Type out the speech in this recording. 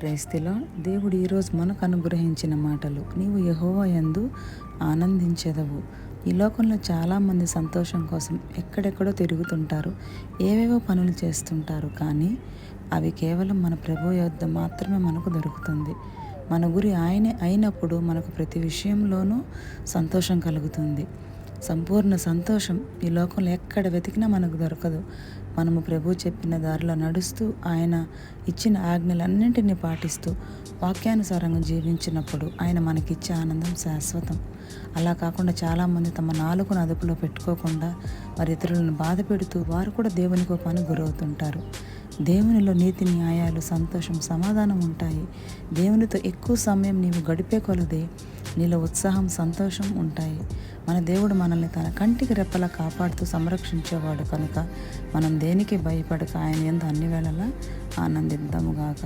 Praise the lord. దేవుడు ఈరోజు మనకు అనుగ్రహించిన మాటలు, నీవు యెహోవా యందు ఆనందించెదవు. ఈ లోకంలో చాలామంది సంతోషం కోసం ఎక్కడెక్కడో తిరుగుతుంటారు, ఏవేవో పనులు చేస్తుంటారు. కానీ అవి కేవలం మన ప్రభు యొద్ద మాత్రమే మనకు దొరుకుతుంది. మన గురి ఆయనే అయినప్పుడు మనకు ప్రతి విషయంలోనూ సంతోషం కలుగుతుంది. సంపూర్ణ సంతోషం ఈ లోకంలో ఎక్కడ వెతికినా మనకు దొరకదు. మనము ప్రభు చెప్పిన దారిలో నడుస్తూ, ఆయన ఇచ్చిన ఆజ్ఞలన్నింటినీ పాటిస్తూ వాక్యానుసారంగా జీవించినప్పుడు ఆయన మనకిచ్చే ఆనందం శాశ్వతం. అలా కాకుండా చాలామంది తమ నాలుకను అదుపులో పెట్టుకోకుండా వారి ఇతరులను బాధ పెడుతూ వారు కూడా దేవుని కోపానికి గురవుతుంటారు. దేవునిలో నీతి, న్యాయాలు, సంతోషం, సమాధానం ఉంటాయి. దేవునితో ఎక్కువ సమయం నీవు గడిపే కొలది నీలో ఉత్సాహం, సంతోషం ఉంటాయి. మన దేవుడు మనల్ని తన కంటికి రెప్పలా కాపాడుతూ సంరక్షించేవాడు కనుక మనం దేనికి భయపడక ఆయన యందు అన్ని వేళలా ఆనందిద్దాముగాక.